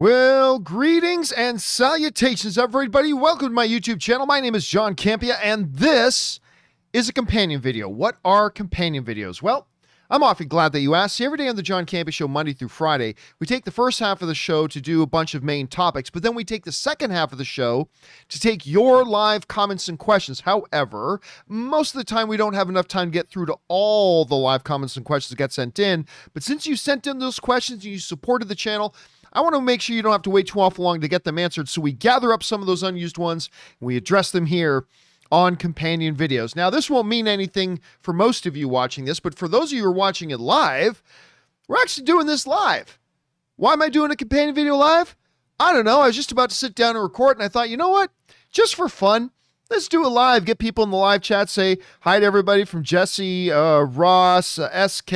Well, greetings and salutations, everybody. Welcome to my YouTube channel. My name is John Campea, and this is a companion video. What are companion videos? Well, I'm awfully glad that you asked. See, every day on the John Campea Show, Monday through Friday, we take the first half of the show to do a bunch of main topics, but then we take the second half of the show to take your live comments and questions. However, most of the time we don't have enough time to get through to all the live comments and questions that get sent in, but since you sent in those questions and you supported the channel, I want to make sure you don't have to wait too awful long to get them answered, so we gather up some of those unused ones and we address them here on companion videos. Now, this won't mean anything for most of you watching this, but for those of you who are watching it live, we're actually doing this live. Why am I doing a companion video live? I don't know. I was just about to sit down and record, and I thought, you know what? Just for fun, let's do it live. Get people in the live chat. Say hi to everybody from Jesse, Ross, SK,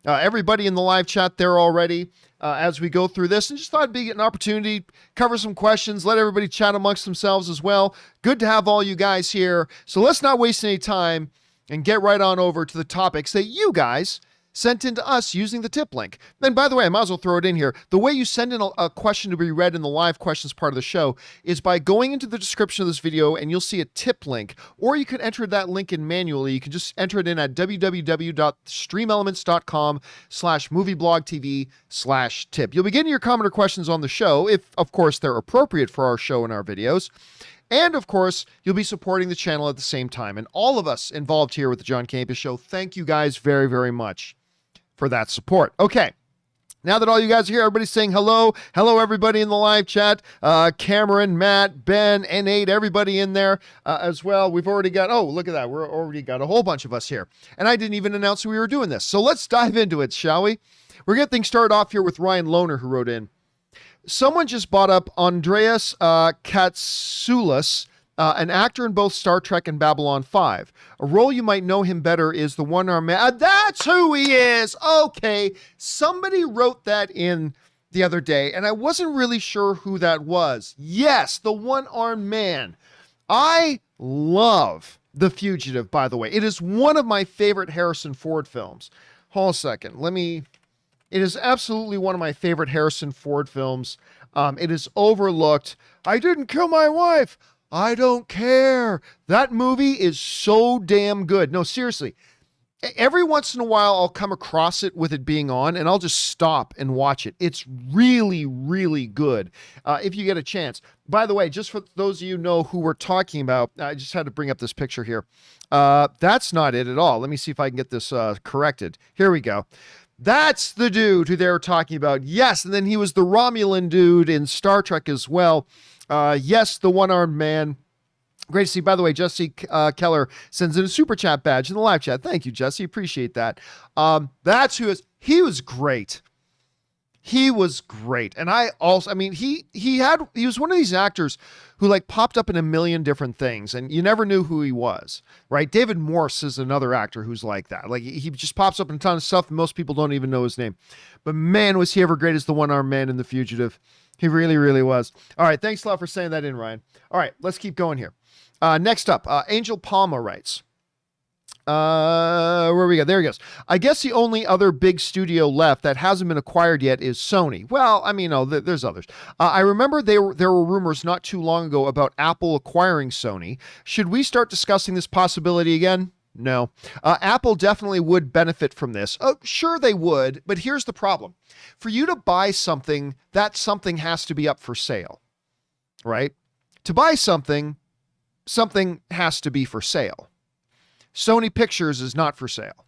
everybody in the live chat there already. As we go through this, and just thought it'd be an opportunity, cover some questions, let everybody chat amongst themselves as well. Good to have all you guys here. So let's not waste any time and get right on over to the topics that you guys sent in to us using the tip link. And by the way, I might as well throw it in here. The way you send in a question to be read in the live questions part of the show is by going into the description of this video and you'll see a tip link, or you can enter that link in manually. You can just enter it in at www.streamelements.com/movieblogtv/tip. You'll be getting your comment or questions on the show, if of course they're appropriate for our show and our videos. And of course, you'll be supporting the channel at the same time. And all of us involved here with the John Campea Show, thank you guys very, very much for that support. Okay, now that all you guys are here, everybody's saying hello. Hello, everybody in the live chat. Cameron, Matt, Ben, N8, everybody in there as well. We've already got, oh, look at that. We're already got a whole bunch of us here. And I didn't even announce we were doing this. So let's dive into it, shall we? We're getting things started off here with Ryan Lohner, who wrote in. Someone just brought up Andreas Katsoulis, an actor in both Star Trek and Babylon 5. A role you might know him better is the one-armed man. That's who he is! Okay, somebody wrote that in the other day, and I wasn't really sure who that was. Yes, the one-armed man. I love The Fugitive, by the way. It is one of my favorite Harrison Ford films. Hold on a second. It is absolutely one of my favorite Harrison Ford films. It is overlooked. I didn't kill my wife. I don't care. That movie is so damn good. No, seriously. Every once in a while, I'll come across it with it being on, and I'll just stop and watch it. It's really, really good if you get a chance. By the way, just for those of you who know who we're talking about, I just had to bring up this picture here. That's not it at all. Let me see if I can get this corrected. Here we go. That's the dude who they were talking about. Yes, and then he was the Romulan dude in Star Trek as well. Yes, the one-armed man. Great to see. By the way, Jesse Keller sends in a super chat badge in the live chat. Thank you, Jesse. Appreciate that. That's who is. He was great. He was great. And he was one of these actors who like popped up in a million different things and you never knew who he was, right? David Morse is another actor who's like that. Like he just pops up in a ton of stuff and most people don't even know his name. But man, was he ever great as the one-armed man in The Fugitive. He really, really was. All right. Thanks a lot for saying that in, Ryan. All right, let's keep going here. Next up, Angel Palma writes, where we go? There he goes. I guess the only other big studio left that hasn't been acquired yet is Sony. Well, I mean, no, there's others. I remember there were rumors not too long ago about Apple acquiring Sony. Should we start discussing this possibility again? No. Apple definitely would benefit from this. Oh, sure they would, but here's the problem. For you to buy something, that something has to be up for sale, right? To buy something has to be for sale. Sony Pictures is not for sale.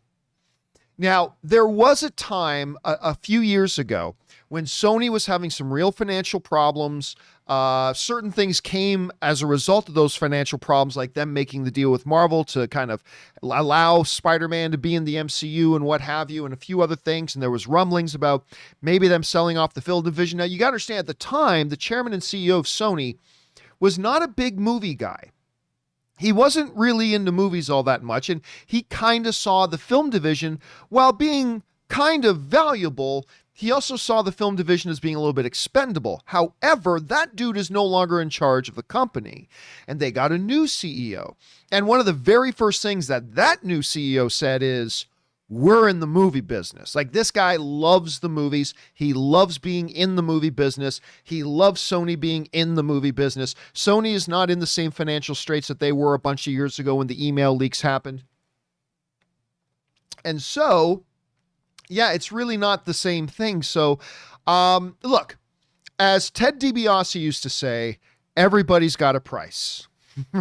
Now, there was a time a few years ago when Sony was having some real financial problems. Certain things came as a result of those financial problems, like them making the deal with Marvel to kind of allow Spider-Man to be in the MCU and what have you, and a few other things. And there was rumblings about maybe them selling off the film division. Now, you got to understand, at the time, the chairman and CEO of Sony was not a big movie guy. He wasn't really into movies all that much, and he kind of saw the film division, while being kind of valuable, he also saw the film division as being a little bit expendable. However, that dude is no longer in charge of the company, and they got a new CEO. And one of the very first things that new CEO said is, we're in the movie business. Like, this guy loves the movies. He loves being in the movie business. He loves Sony being in the movie business. Sony is not in the same financial straits that they were a bunch of years ago when the email leaks happened. And so, yeah, it's really not the same thing. So, look, as Ted DiBiase used to say, everybody's got a price,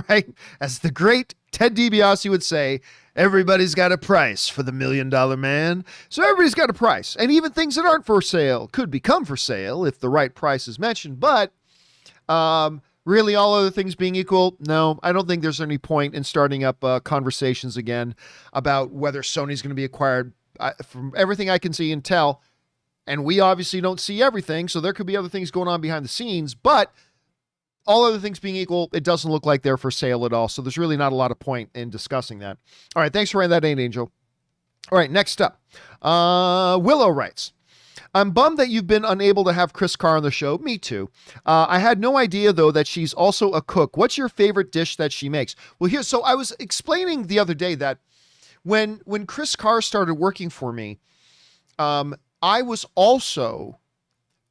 right? As the great Ted DiBiase would say, everybody's got a price for the $1 Million Man. So everybody's got a price. And even things that aren't for sale could become for sale if the right price is mentioned. But really, all other things being equal, no, I don't think there's any point in starting up conversations again about whether Sony's going to be acquired. From everything I can see and tell, and we obviously don't see everything, so there could be other things going on behind the scenes, but all other things being equal, it doesn't look like they're for sale at all. So there's really not a lot of point in discussing that. All right. Thanks for writing that in, Angel. All right. Next up, Willow writes, I'm bummed that you've been unable to have Chris Carr on the show. Me too. I had no idea, though, that she's also a cook. What's your favorite dish that she makes? Well, so I was explaining the other day that when Chris Carr started working for me, I was also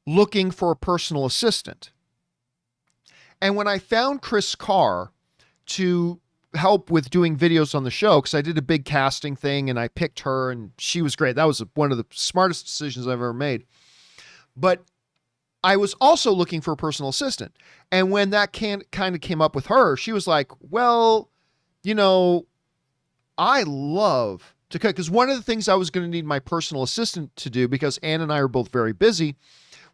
looking for a personal assistant. And when I found Chris Carr to help with doing videos on the show, because I did a big casting thing and I picked her and she was great. That was one of the smartest decisions I've ever made. But I was also looking for a personal assistant. And when that kind of came up with her, she was like, well, I love to cook. Because one of the things I was going to need my personal assistant to do, because Ann and I are both very busy,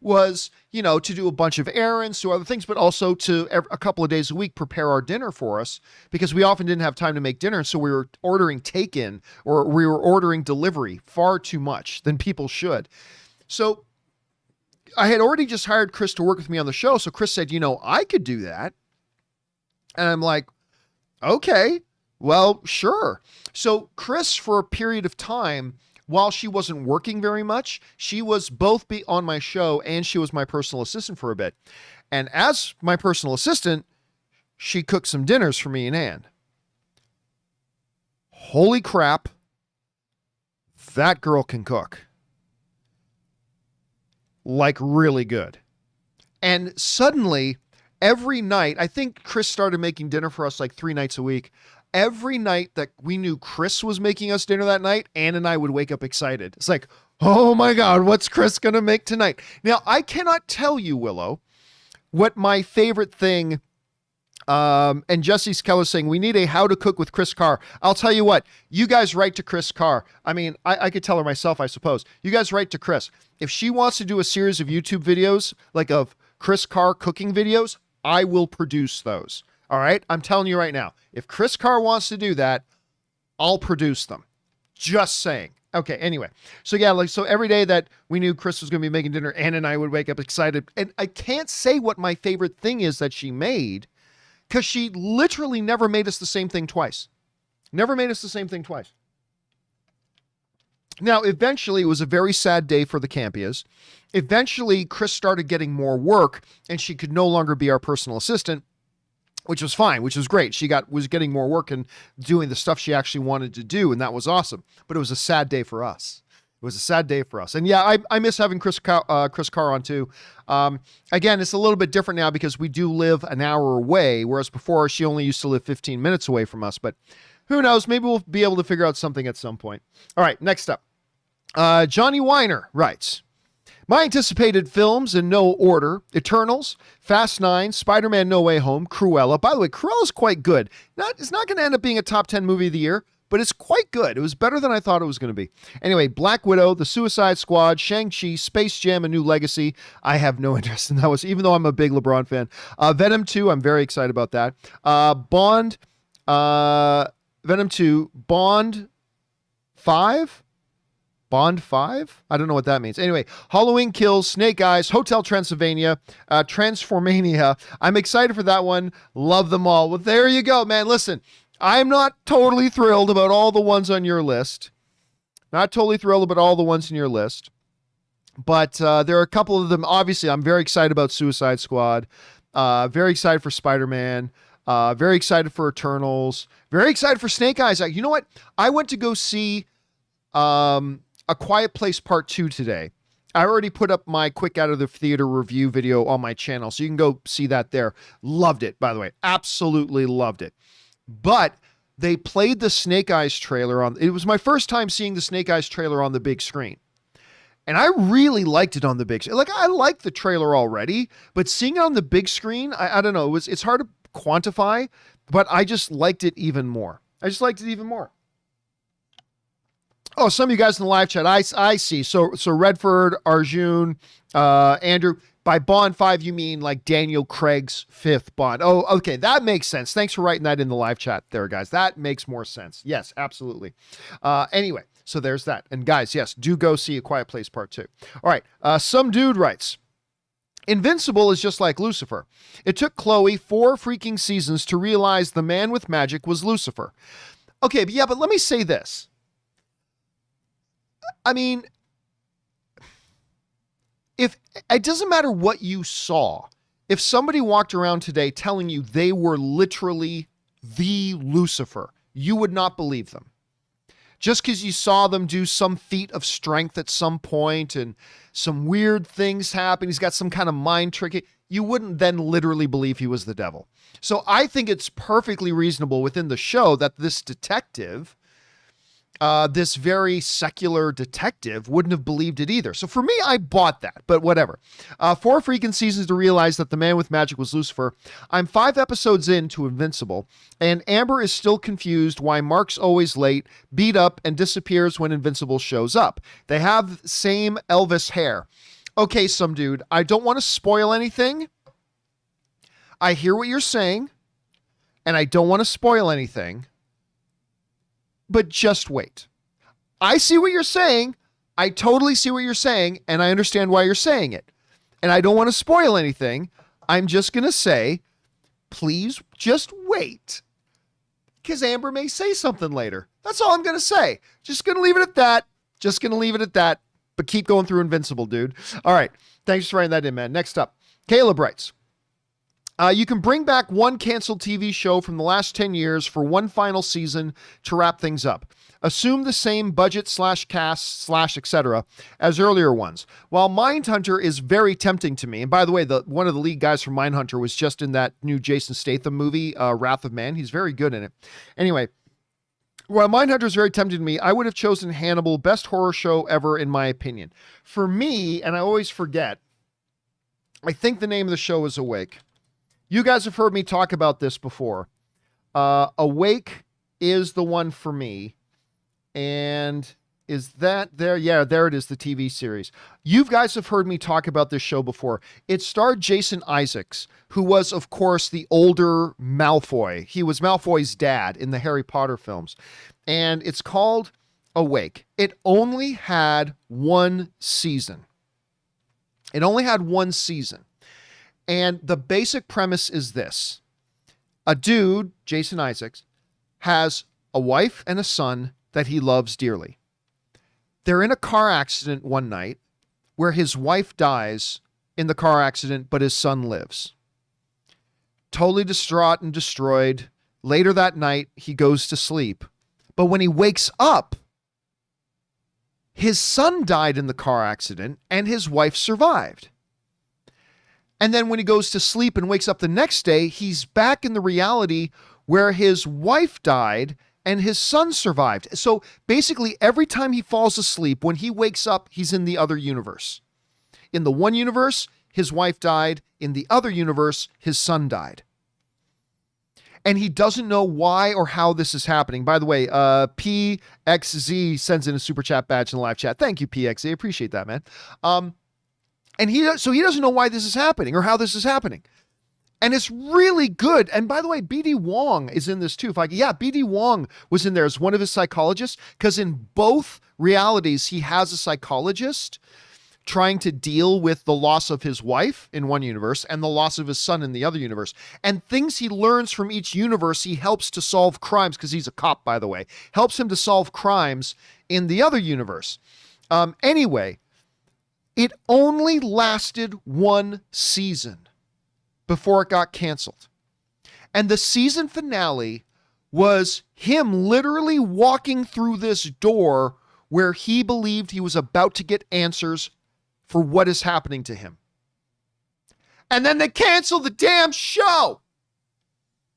was, to do a bunch of errands, do other things, but also to a couple of days a week prepare our dinner for us, because we often didn't have time to make dinner. So we were ordering take-in, or we were ordering delivery far too much than people should. So I had already just hired Chris to work with me on the show. So Chris said, I could do that. And I'm like, okay, well, sure. So Chris, for a period of time, while she wasn't working very much, she was both on my show and she was my personal assistant for a bit. And as my personal assistant, she cooked some dinners for me and Ann. Holy crap. That girl can cook. Like, really good. And suddenly, every night, I think Chris started making dinner for us like 3 nights a week. Every night that we knew Chris was making us dinner that night, Ann and I would wake up excited. It's like, oh my God, what's Chris going to make tonight? Now, I cannot tell you, Willow, what my favorite thing, and Jesse Keller saying, we need a how to cook with Chris Carr. I'll tell you what, you guys write to Chris Carr. I mean, I could tell her myself, I suppose. You guys write to Chris. If she wants to do a series of YouTube videos, like of Chris Carr cooking videos, I will produce those. All right. I'm telling you right now, if Chris Carr wants to do that, I'll produce them. Just saying. Okay. Anyway. So yeah, so every day that we knew Chris was going to be making dinner, Ann and I would wake up excited. And I can't say what my favorite thing is that she made, because she literally never made us the same thing twice. Never made us the same thing twice. Now, eventually, it was a very sad day for the Campeas. Eventually, Chris started getting more work and she could no longer be our personal assistant, which was fine, which was great. She was getting more work and doing the stuff she actually wanted to do, and that was awesome. But it was a sad day for us. It was a sad day for us. And yeah, I miss having Chris Carr on too. Again, it's a little bit different now because we do live an hour away, whereas before she only used to live 15 minutes away from us. But who knows? Maybe we'll be able to figure out something at some point. All right, next up. Johnny Weiner writes, my anticipated films in no order: Eternals, Fast 9, Spider-Man No Way Home, Cruella. By the way, Cruella's quite good. It's not going to end up being a top 10 movie of the year, but it's quite good. It was better than I thought it was going to be. Anyway, Black Widow, The Suicide Squad, Shang-Chi, Space Jam: A New Legacy. I have no interest in those, even though I'm a big LeBron fan. Venom 2, I'm very excited about that. Bond, Venom 2, Bond 5? Bond 5? I don't know what that means. Anyway, Halloween Kills, Snake Eyes, Hotel Transylvania, Transformania. I'm excited for that one. Love them all. Well, there you go, man. Listen, I'm not totally thrilled about all the ones on your list. Not totally thrilled about all the ones in your list. But there are a couple of them. Obviously, I'm very excited about Suicide Squad. Very excited for Spider-Man. Very excited for Eternals. Very excited for Snake Eyes. You know what? I went to go see A Quiet Place Part 2 today. I already put up my quick out of the theater review video on my channel, so you can go see that there. Loved it, by the way. Absolutely loved it. But they played the Snake Eyes trailer on, it was my first time seeing the Snake Eyes trailer on the big screen. And I really liked it on the big screen. Like, I liked the trailer already, but seeing it on the big screen, I don't know, it's hard to quantify, but I just liked it even more. Oh, some of you guys in the live chat, I see. So Redford, Arjun, Andrew, by Bond 5, you mean like Daniel Craig's 5th Bond. Oh, okay. That makes sense. Thanks for writing that in the live chat there, guys. That makes more sense. Yes, absolutely. Anyway, so there's that. And guys, yes, do go see A Quiet Place Part 2. All right. Some dude writes, Invincible is just like Lucifer. It took Chloe 4 freaking seasons to realize the man with magic was Lucifer. Okay, but let me say this. I mean, if it doesn't matter what you saw, if somebody walked around today telling you they were literally the Lucifer, you would not believe them. Just because you saw them do some feat of strength at some point and some weird things happen, he's got some kind of mind trick, you wouldn't then literally believe he was the devil. So I think it's perfectly reasonable within the show that this detective, this very secular detective, wouldn't have believed it either. So for me, I bought that, but whatever. 4 freaking seasons to realize that the man with magic was Lucifer. I'm 5 episodes into Invincible, and Amber is still confused why Mark's always late, beat up, and disappears when Invincible shows up. They have the same Elvis hair. Okay, some dude, I don't want to spoil anything. I hear what you're saying, and I don't want to spoil anything. But just wait. I see what you're saying. I totally see what you're saying, and I understand why you're saying it. And I don't want to spoil anything. I'm just going to say, please just wait. Because Amber may say something later. That's all I'm going to say. Just going to leave it at that. But keep going through Invincible, dude. All right. Thanks for writing that in, man. Next up, Caleb writes, you can bring back one canceled TV show from the last 10 years for one final season to wrap things up. Assume the same budget / cast / etc. as earlier ones. While Mindhunter is very tempting to me, and by the way, one of the lead guys from Mindhunter was just in that new Jason Statham movie, Wrath of Man. He's very good in it. Anyway, while Mindhunter is very tempting to me, I would have chosen Hannibal, best horror show ever in my opinion. For me, and I always forget, I think the name of the show is Awake. You guys have heard me talk about this before. Awake is the one for me. And is that there? Yeah, there it is, the TV series. You guys have heard me talk about this show before. It starred Jason Isaacs, who was, of course, the older Malfoy. He was Malfoy's dad in the Harry Potter films. And it's called Awake. It only had one season. And the basic premise is this. A dude, Jason Isaacs, has a wife and a son that he loves dearly. They're in a car accident one night where his wife dies in the car accident, but his son lives. Totally distraught and destroyed. Later that night, he goes to sleep. But when he wakes up, his son died in the car accident and his wife survived. And then when he goes to sleep and wakes up the next day, he's back in the reality where his wife died and his son survived. So basically, every time he falls asleep, when he wakes up, he's in the other universe. In the one universe, his wife died. In the other universe, his son died. And he doesn't know why or how this is happening. By the way, PXZ sends in a super chat badge in the live chat. Thank you, PXZ. Appreciate that, man. And he doesn't know why this is happening or how this is happening. And it's really good. And by the way, BD Wong is in this too. BD Wong was in there as one of his psychologists, because in both realities, he has a psychologist trying to deal with the loss of his wife in one universe and the loss of his son in the other universe. And things he learns from each universe, he helps to solve crimes, because he's a cop, by the way, helps him to solve crimes in the other universe. Anyway, it only lasted one season before it got canceled. And the season finale was him literally walking through this door where he believed he was about to get answers for what is happening to him. And then they cancel the damn show.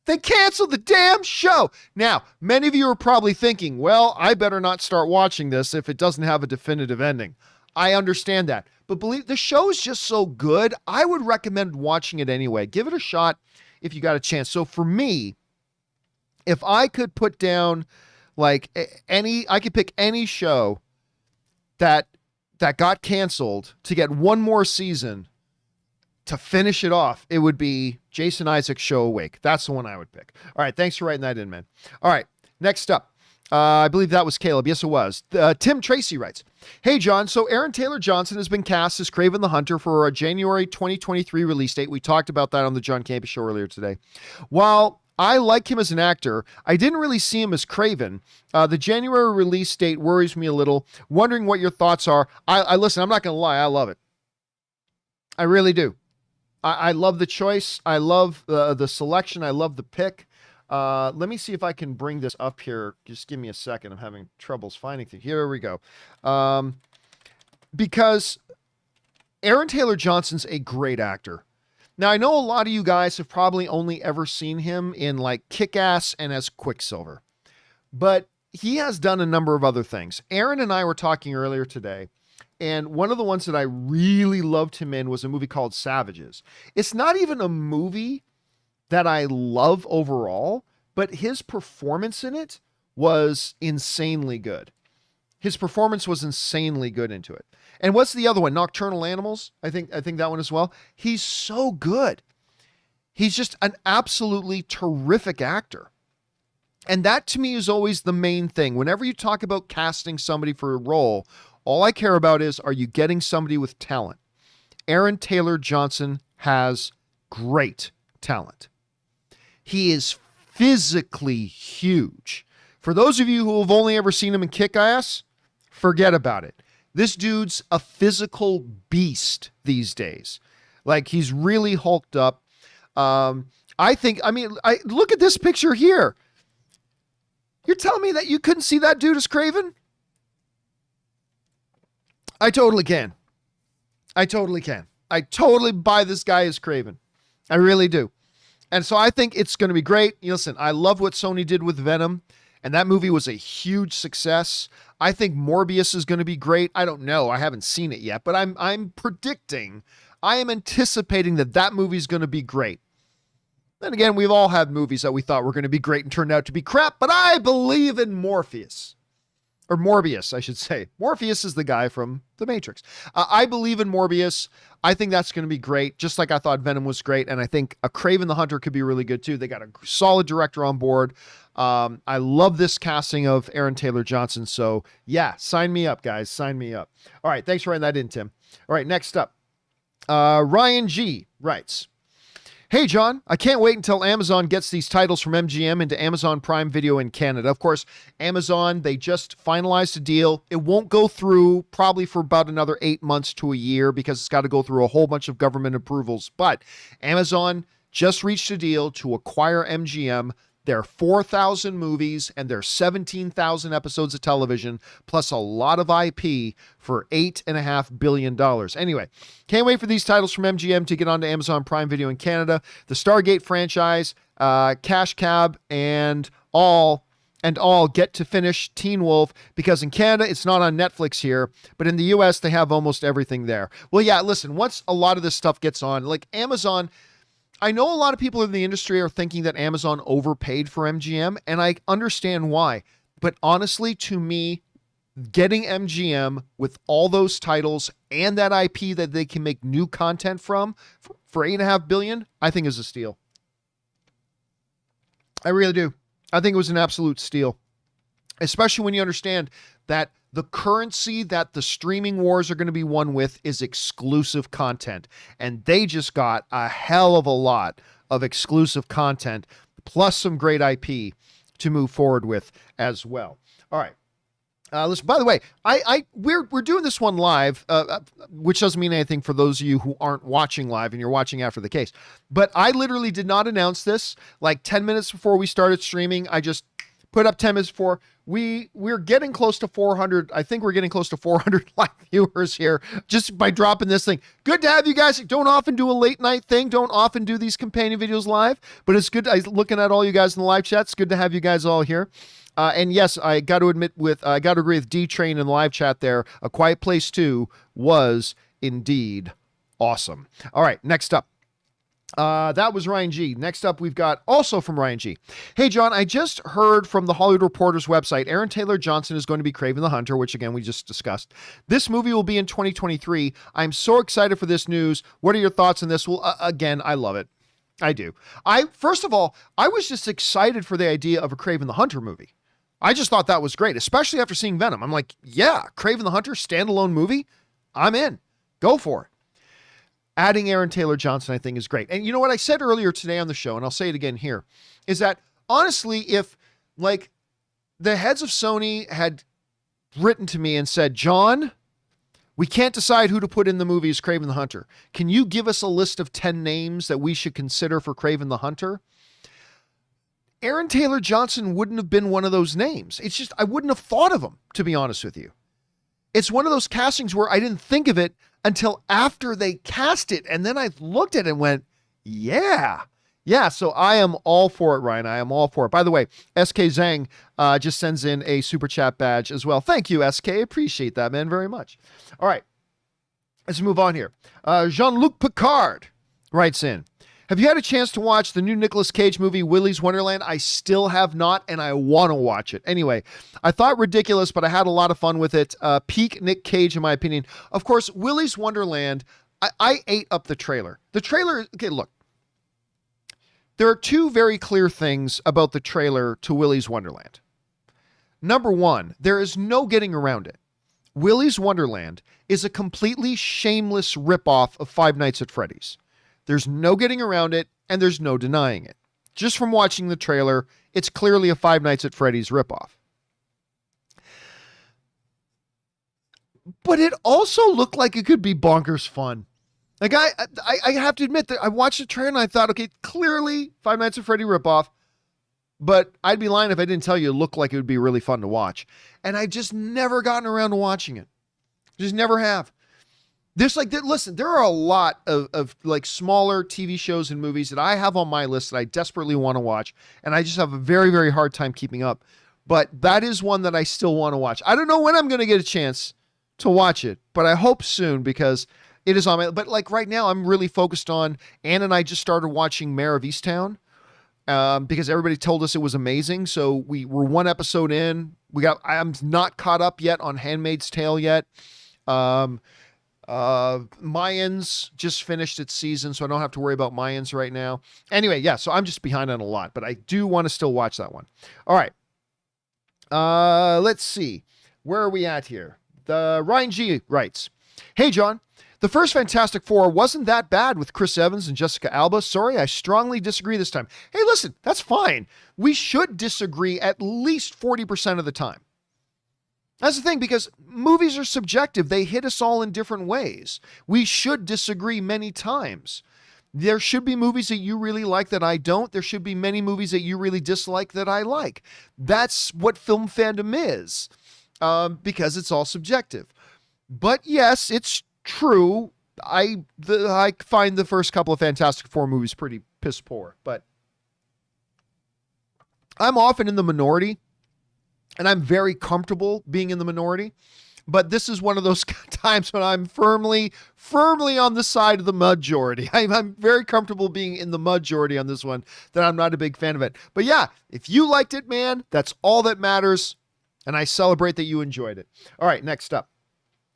They canceled the damn show. Now, many of you are probably thinking, well, I better not start watching this if it doesn't have a definitive ending. I understand that. But believe the show is just so good, I would recommend watching it anyway. Give it a shot if you got a chance. So for me, if I could put down like I could pick any show that got canceled to get one more season to finish it off, it would be Jason Isaac's show Awake. That's the one I would pick. All right, thanks for writing that in, man. All right, next up. I believe that was Caleb. Yes, it was. Tim Tracy writes, hey, John, so Aaron Taylor Johnson has been cast as Kraven the Hunter for a January 2023 release date. We talked about that on the John Campea Show earlier today. While I like him as an actor, I didn't really see him as Kraven. The January release date worries me a little. Wondering what your thoughts are. I listen, I'm not going to lie. I love it. I really do. I love the choice. I love the selection. I love the pick. Let me see if I can bring this up here. Just give me a second. I'm having troubles finding things. Here we go. Because Aaron Taylor Johnson's a great actor. Now, I know a lot of you guys have probably only ever seen him in like Kick-Ass and as Quicksilver, but he has done a number of other things. Aaron and I were talking earlier today, and one of the ones that I really loved him in was a movie called Savages. It's not even a movie that I love overall, but his performance in it was insanely good. His performance was insanely good into it. And what's the other one? Nocturnal Animals? I think that one as well. He's so good. He's just an absolutely terrific actor. And that to me is always the main thing. Whenever you talk about casting somebody for a role, all I care about is, are you getting somebody with talent? Aaron Taylor Johnson has great talent. He is physically huge. For those of you who have only ever seen him in Kick-Ass, forget about it. This dude's a physical beast these days. Like, he's really hulked up. Look at this picture here. You're telling me that you couldn't see that dude as Kraven? I totally can. I totally buy this guy as Kraven. I really do. And so I think it's going to be great. Listen, I love what Sony did with Venom, and that movie was a huge success. I think Morbius is going to be great. I don't know. I haven't seen it yet, but I am anticipating that movie is going to be great. Then again, we've all had movies that we thought were going to be great and turned out to be crap, but I believe in Morbius, I should say. Morpheus is the guy from The Matrix. I believe in Morbius. I think that's going to be great, just like I thought Venom was great, and I think a Kraven the Hunter could be really good too. They got a solid director on board. I love this casting of Aaron Taylor Johnson, so yeah, sign me up, guys. Sign me up. All right, thanks for writing that in, Tim. All right, next up. Ryan G. writes, hey, John, I can't wait until Amazon gets these titles from MGM into Amazon Prime Video in Canada. Of course, Amazon, they just finalized a deal. It won't go through probably for about another 8 months to a year because it's got to go through a whole bunch of government approvals. But Amazon just reached a deal to acquire MGM, their 4,000 movies and their 17,000 episodes of television, plus a lot of IP for $8.5 billion. Anyway, can't wait for these titles from MGM to get onto Amazon Prime Video in Canada. The Stargate franchise, Cash Cab, and all get to finish Teen Wolf, because in Canada, it's not on Netflix here, but in the US, they have almost everything there. Well, yeah, listen, once a lot of this stuff gets on, like Amazon, I know a lot of people in the industry are thinking that Amazon overpaid for MGM, and I understand why. But honestly, to me, getting MGM with all those titles and that IP that they can make new content from for $8.5 billion, I think is a steal. I really do. I think it was an absolute steal, especially when you understand that the currency that the streaming wars are going to be won with is exclusive content. And they just got a hell of a lot of exclusive content, plus some great IP to move forward with as well. All right. Listen, by the way, we're doing this one live, which doesn't mean anything for those of you who aren't watching live and you're watching after the case. But I literally did not announce this. Like 10 minutes before we started streaming, I just put up 10 minutes before. We're getting close to 400. I think we're getting close to 400 live viewers here just by dropping this thing. Good to have you guys. Don't often do a late night thing. Don't often do these companion videos live, but it's good. Looking at all you guys in the live chat. It's good to have you guys all here. And yes, I got to agree with D-Train in the live chat there. A Quiet Place 2 was indeed awesome. All right, next up. That was Ryan G. Next up, we've got also from Ryan G. Hey, John, I just heard from the Hollywood Reporter's website, Aaron Taylor Johnson is going to be Kraven the Hunter, which again, we just discussed. This movie will be in 2023. I'm so excited for this news. What are your thoughts on this? Well, again, I love it. I do. First of all, I was just excited for the idea of a Kraven the Hunter movie. I just thought that was great, especially after seeing Venom. I'm like, yeah, Kraven the Hunter, standalone movie. I'm in. Go for it. Adding Aaron Taylor Johnson, I think, is great. And you know what I said earlier today on the show, and I'll say it again here, is that honestly, if like the heads of Sony had written to me and said, John, we can't decide who to put in the movie as Kraven the Hunter. Can you give us a list of 10 names that we should consider for Kraven the Hunter? Aaron Taylor Johnson wouldn't have been one of those names. It's just, I wouldn't have thought of him, to be honest with you. It's one of those castings where I didn't think of it until after they cast it. And then I looked at it and went, yeah. So I am all for it, Ryan. I am all for it. By the way, SK Zhang just sends in a super chat badge as well. Thank you, SK. Appreciate that, man, very much. All right, let's move on here. Jean-Luc Picard writes in, have you had a chance to watch the new Nicolas Cage movie, Willy's Wonderland? I still have not, and I want to watch it. Anyway, I thought ridiculous, but I had a lot of fun with it. Peak Nick Cage, in my opinion. Of course, Willy's Wonderland, I ate up the trailer. The trailer, okay, look. There are two very clear things about the trailer to Willy's Wonderland. Number one, there is no getting around it. Willy's Wonderland is a completely shameless ripoff of Five Nights at Freddy's. There's no getting around it, and there's no denying it. Just from watching the trailer, it's clearly a Five Nights at Freddy's ripoff. But it also looked like it could be bonkers fun. Like, I have to admit that I watched the trailer and I thought, okay, clearly Five Nights at Freddy ripoff, but I'd be lying if I didn't tell you it looked like it would be really fun to watch. And I've just never gotten around to watching it. Just never have. There's like, listen, there are a lot of like smaller TV shows and movies that I have on my list that I desperately want to watch. And I just have a very, very hard time keeping up. But that is one that I still want to watch. I don't know when I'm going to get a chance to watch it, but I hope soon because it is on my, but like right now I'm really focused on, Ann and I just started watching Mare of Easttown because everybody told us it was amazing. So we were one episode in. I'm not caught up yet on Handmaid's Tale yet. Mayans just finished its season, so I don't have to worry about Mayans right now. Anyway, yeah, so I'm just behind on a lot, but I do want to still watch that one. All right. Let's see. Where are we at here? The Ryan G writes, hey, John, the first Fantastic Four wasn't that bad with Chris Evans and Jessica Alba. Sorry, I strongly disagree this time. Hey, listen, that's fine. We should disagree at least 40% of the time. That's the thing, because movies are subjective. They hit us all in different ways. We should disagree many times. There should be movies that you really like that I don't. There should be many movies that you really dislike that I like. That's what film fandom is, because it's all subjective. But yes, it's true. I find the first couple of Fantastic Four movies pretty piss poor, but I'm often in the minority. And I'm very comfortable being in the minority. But this is one of those times when I'm firmly on the side of the majority. I'm very comfortable being in the majority on this one, that I'm not a big fan of it. But yeah, if you liked it, man, that's all that matters. And I celebrate that you enjoyed it. All right, next up.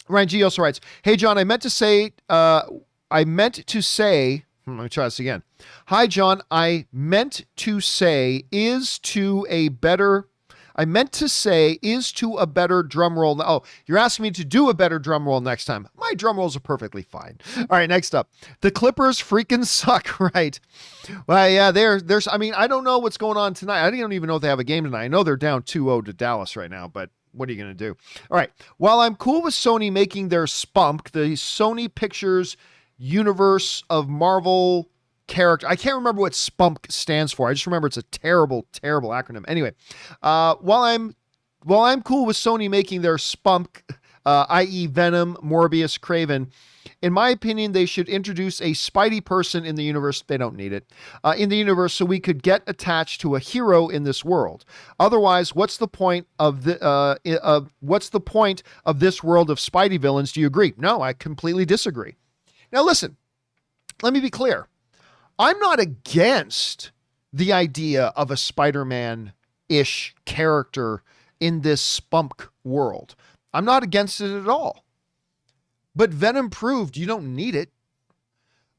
Ryan G also writes, hey, John, I meant to say, let me try this again. Hi, John, I meant to say is to a better drum roll. Oh, you're asking me to do a better drum roll next time. My drum rolls are perfectly fine. All right, next up. The Clippers freaking suck, right? Well, yeah, I don't know what's going on tonight. I don't even know if they have a game tonight. I know they're down 2-0 to Dallas right now, but what are you going to do? All right. While I'm cool with Sony making their spunk, the Sony Pictures universe of Marvel character. I can't remember what SPUMP stands for. I just remember it's a terrible, terrible acronym. Anyway, while I'm cool with Sony making their SPUMP, i.e. Venom, Morbius, Kraven, in my opinion, they should introduce a Spidey person in the universe. They don't need it in the universe, so we could get attached to a hero in this world. Otherwise, what's the point of this world of Spidey villains? Do you agree? No, I completely disagree. Now, listen. Let me be clear. I'm not against the idea of a Spider-Man-ish character in this spunk world. I'm not against it at all. But Venom proved you don't need it.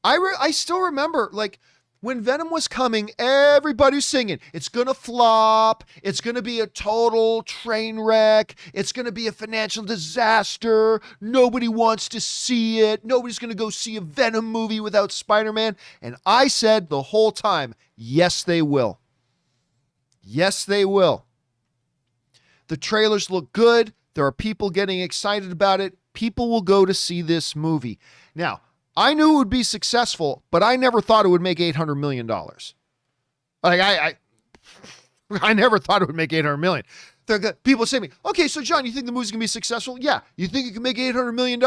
I still remember, like, when Venom was coming, everybody's singing, it's going to flop. It's going to be a total train wreck. It's going to be a financial disaster. Nobody wants to see it. Nobody's going to go see a Venom movie without Spider-Man. And I said the whole time, yes, they will. Yes, they will. The trailers look good. There are people getting excited about it. People will go to see this movie. Now, I knew it would be successful, but I never thought it would make $800 million. Like I never thought it would make $800 million. People say to me, okay, so John, you think the movie's going to be successful? Yeah. You think it can make $800 million?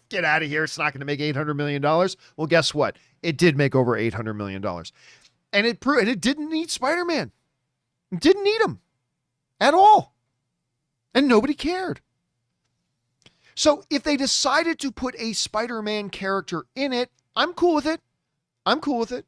Get out of here. It's not going to make $800 million. Well, guess what? It did make over $800 million. And it proved, and it didn't need Spider-Man. It didn't need him at all. And nobody cared. So if they decided to put a Spider-Man character in it, I'm cool with it. I'm cool with it.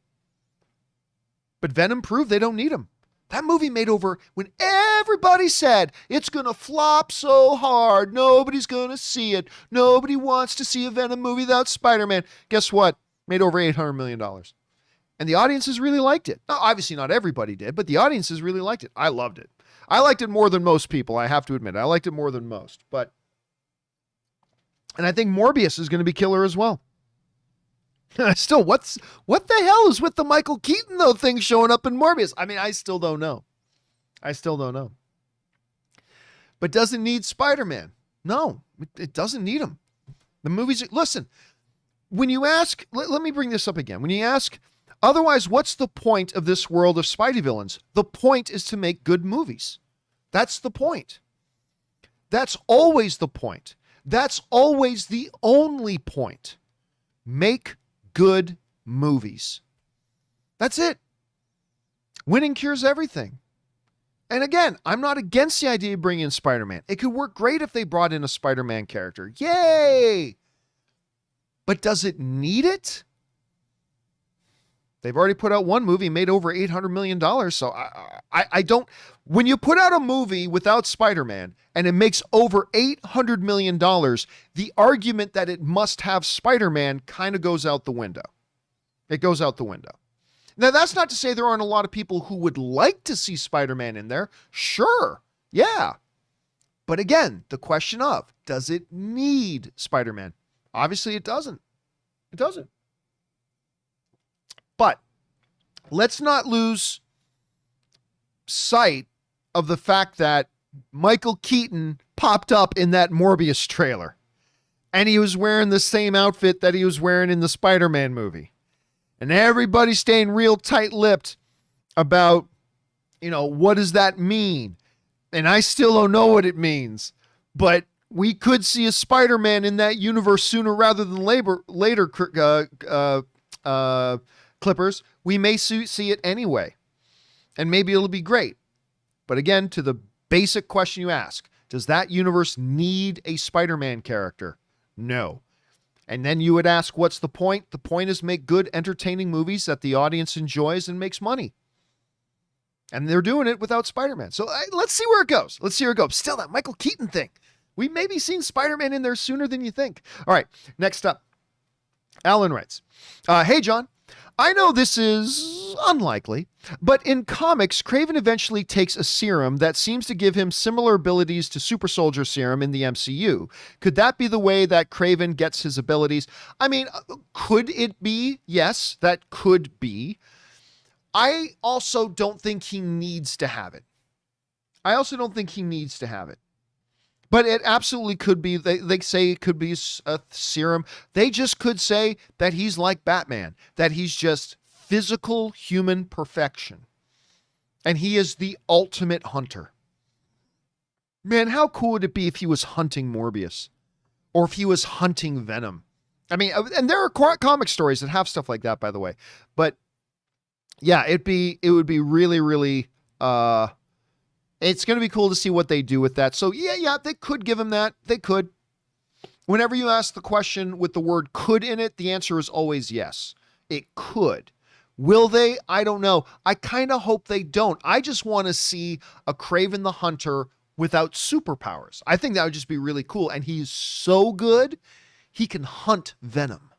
But Venom proved they don't need him. That movie made over, when everybody said it's going to flop so hard, nobody's going to see it. Nobody wants to see a Venom movie without Spider-Man. Guess what? Made over $800 million. And the audiences really liked it. Now, obviously not everybody did, but the audiences really liked it. I loved it. I liked it more than most people, I have to admit. I liked it more than most. And I think Morbius is going to be killer as well. Still, what the hell is with the Michael Keaton, though, thing showing up in Morbius? I mean, I still don't know. But does it need Spider-Man? No, it doesn't need him. The movies, listen, when you ask, let me bring this up again. When you ask, otherwise, what's the point of this world of Spidey villains? The point is to make good movies. That's the point. That's always the point. That's always the only point. Make good movies. That's it. Winning cures everything. And again, I'm not against the idea of bringing in Spider-Man. It could work great if they brought in a Spider-Man character. Yay! But does it need it? They've already put out one movie, made over $800 million. So I don't, when you put out a movie without Spider-Man and it makes over $800 million, the argument that it must have Spider-Man kind of goes out the window. It goes out the window. Now, that's not to say there aren't a lot of people who would like to see Spider-Man in there. Sure. Yeah. But again, the question of, does it need Spider-Man? Obviously, it doesn't. It doesn't. But let's not lose sight of the fact that Michael Keaton popped up in that Morbius trailer. And he was wearing the same outfit that he was wearing in the Spider-Man movie. And everybody's staying real tight-lipped about, what does that mean? And I still don't know what it means. But we could see a Spider-Man in that universe sooner rather than later, Clippers. We may see it anyway. And maybe it'll be great. But again, to the basic question you ask, does that universe need a Spider-Man character? No. And then you would ask, what's the point? The point is make good, entertaining movies that the audience enjoys and makes money. And they're doing it without Spider-Man. So let's see where it goes. Still, that Michael Keaton thing. We may be seeing Spider-Man in there sooner than you think. All right, next up. Alan writes, hey, John. I know this is unlikely, but in comics, Kraven eventually takes a serum that seems to give him similar abilities to Super Soldier Serum in the MCU. Could that be the way that Kraven gets his abilities? I mean, could it be? Yes, that could be. I also don't think he needs to have it. But it absolutely could be. They say it could be a serum. They just could say that he's like Batman, that he's just physical human perfection. And he is the ultimate hunter. Man, how cool would it be if he was hunting Morbius? Or if he was hunting Venom? I mean, and there are comic stories that have stuff like that, by the way. But yeah, it would be really, really, it's going to be cool to see what they do with that. So yeah, they could give him that. They could. Whenever you ask the question with the word could in it, the answer is always yes. It could. Will they? I don't know. I kind of hope they don't. I just want to see a Kraven the Hunter without superpowers. I think that would just be really cool. And he's so good, he can hunt Venom.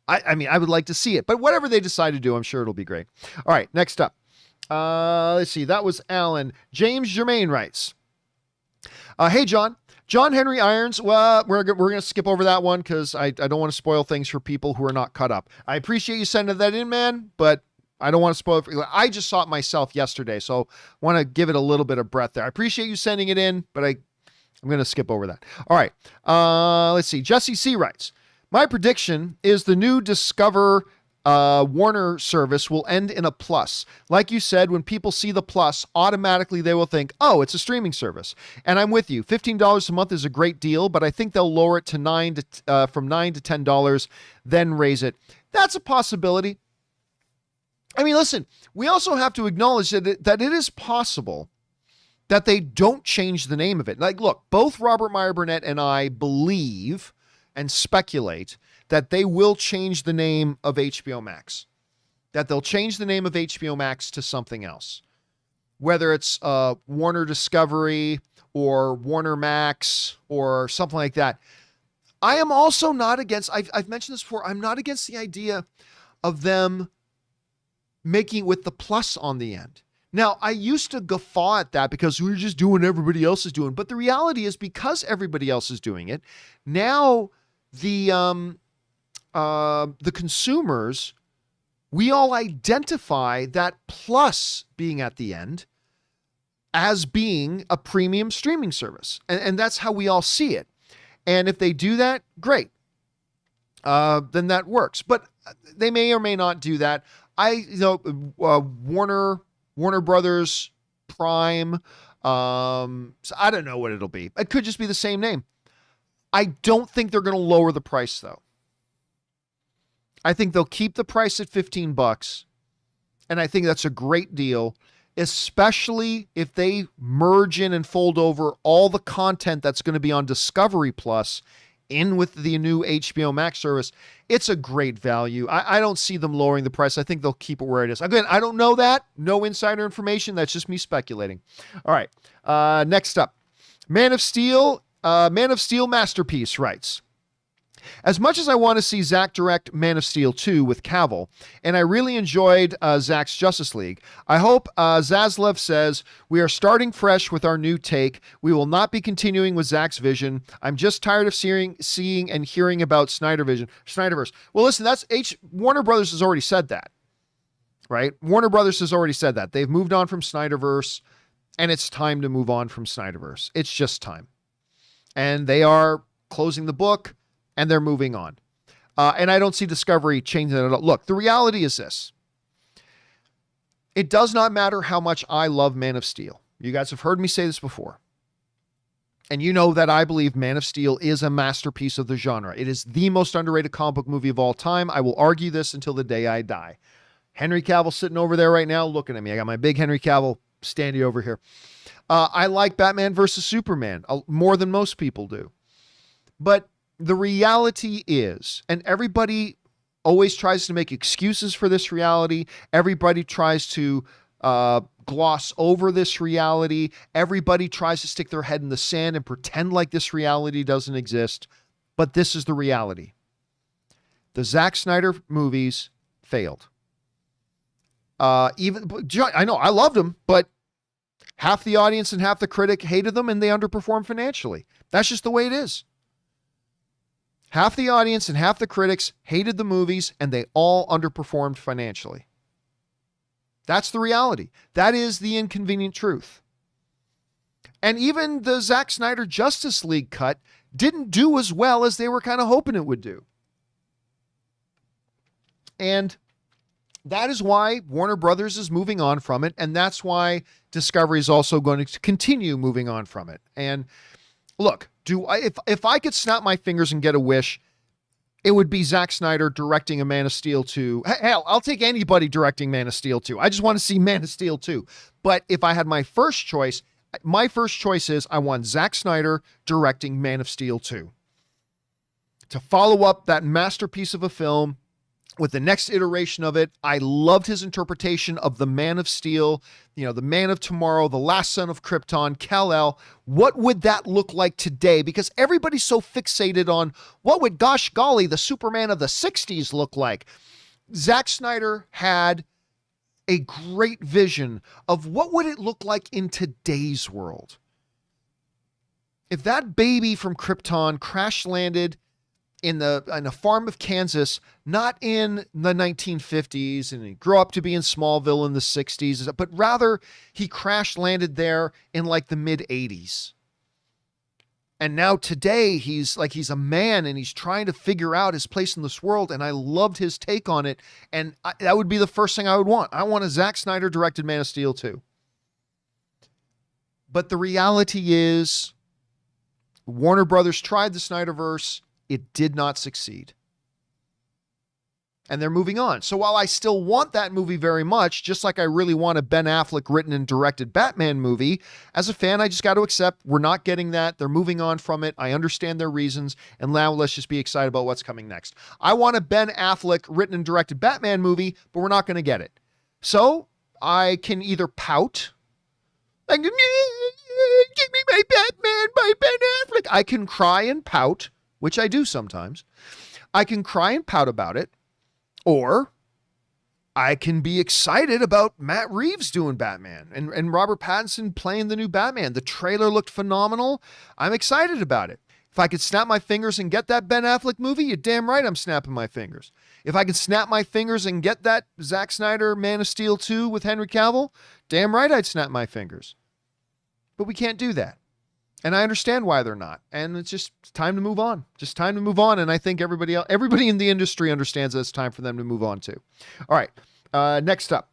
I mean, I would like to see it. But whatever they decide to do, I'm sure it'll be great. All right, next up. Let's see. That was Alan. James Germain writes, hey, John. John Henry Irons, well, we're going to skip over that one because I don't want to spoil things for people who are not caught up. I appreciate you sending that in, man, but I don't want to spoil it. I just saw it myself yesterday, so I want to give it a little bit of breath there. I appreciate you sending it in, but I'm going to skip over that. All right. Let's see. Jesse C. writes, my prediction is the new Discover Warner service will end in a plus. Like you said, when people see the plus, automatically they will think, oh, it's a streaming service. And I'm with you. $15 a month is a great deal, but I think they'll lower it to from $9 to $10, then raise it. That's a possibility. I mean, listen, we also have to acknowledge that it is possible that they don't change the name of it. Like, look, both Robert Meyer Burnett and I believe and speculate that they will change the name of HBO Max, that they'll change the name of HBO Max to something else, whether it's Warner Discovery or Warner Max or something like that. I am also not against, I've mentioned this before, I'm not against the idea of them making with the plus on the end. Now, I used to guffaw at that because we're just doing what everybody else is doing. But the reality is, because everybody else is doing it, now the consumers, we all identify that plus being at the end as being a premium streaming service. And that's how we all see it. And if they do that, great. Then that works. But they may or may not do that. Warner Brothers Prime. So I don't know what it'll be. It could just be the same name. I don't think they're going to lower the price, though. I think they'll keep the price at $15, and I think that's a great deal, especially if they merge in and fold over all the content that's going to be on Discovery Plus in with the new HBO Max service. It's a great value. I don't see them lowering the price. I think they'll keep it where it is. Again, I don't know that. No insider information. That's just me speculating. All right. Next up, Man of Steel Masterpiece writes, as much as I want to see Zack direct Man of Steel 2 with Cavill, and I really enjoyed Zack's Justice League, I hope Zaslav says, we are starting fresh with our new take. We will not be continuing with Zack's vision. I'm just tired of seeing and hearing about Snyderverse. Well, listen, Warner Brothers has already said that, right? Warner Brothers has already said that. They've moved on from Snyderverse, and it's time to move on from Snyderverse. It's just time. And they are closing the book, and they're moving on. And I don't see Discovery changing that at all. Look, the reality is this. It does not matter how much I love Man of Steel. You guys have heard me say this before. And you know that I believe Man of Steel is a masterpiece of the genre. It is the most underrated comic book movie of all time. I will argue this until the day I die. Henry Cavill sitting over there right now looking at me. I got my big Henry Cavill standing over here. I like Batman versus Superman more than most people do. But the reality is, and everybody always tries to make excuses for this reality. Everybody tries to gloss over this reality. Everybody tries to stick their head in the sand and pretend like this reality doesn't exist. But this is the reality. The Zack Snyder movies failed. I know I loved them, but half the audience and half the critic hated them, and they underperformed financially. That's just the way it is. Half the audience and half the critics hated the movies, and they all underperformed financially. That's the reality. That is the inconvenient truth. And even the Zack Snyder Justice League cut didn't do as well as they were kind of hoping it would do. And That is why Warner Brothers is moving on from it, and that's why Discovery is also going to continue moving on from it. And look, if I could snap my fingers and get a wish, it would be Zack Snyder directing a Man of Steel 2. Hell, I'll take anybody directing Man of Steel 2. I just want to see Man of Steel 2. But if I had my first choice is I want Zack Snyder directing Man of Steel 2. To follow up that masterpiece of a film with the next iteration of it. I loved his interpretation of the Man of Steel, the Man of Tomorrow, the last son of Krypton, Kal-El. What would that look like today? Because everybody's so fixated on what would, gosh golly, the Superman of the 60s look like. Zack Snyder had a great vision of what would it look like in today's world. If that baby from Krypton crash landed in a farm of Kansas, not in the 1950s, and he grew up to be in Smallville in the 60s, but rather he crash landed there in like the mid 80s. And now today he's a man and he's trying to figure out his place in this world. And I loved his take on it. And that would be the first thing I would want. I want a Zack Snyder directed Man of Steel 2. But the reality is Warner Brothers tried the Snyderverse. It did not succeed. And they're moving on. So while I still want that movie very much, just like I really want a Ben Affleck written and directed Batman movie, as a fan, I just got to accept we're not getting that. They're moving on from it. I understand their reasons. And now let's just be excited about what's coming next. I want a Ben Affleck written and directed Batman movie, but we're not going to get it. So I can either pout, like, give me my Batman by Ben Affleck. I can cry and pout, which I do sometimes. I can cry and pout about it, or I can be excited about Matt Reeves doing Batman and Robert Pattinson playing the new Batman. The trailer looked phenomenal. I'm excited about it. If I could snap my fingers and get that Ben Affleck movie, you're damn right I'm snapping my fingers. If I could snap my fingers and get that Zack Snyder Man of Steel 2 with Henry Cavill, damn right I'd snap my fingers. But we can't do that. And I understand why they're not. And it's just time to move on. Just time to move on. And I think everybody in the industry understands that it's time for them to move on too. All right. Next up.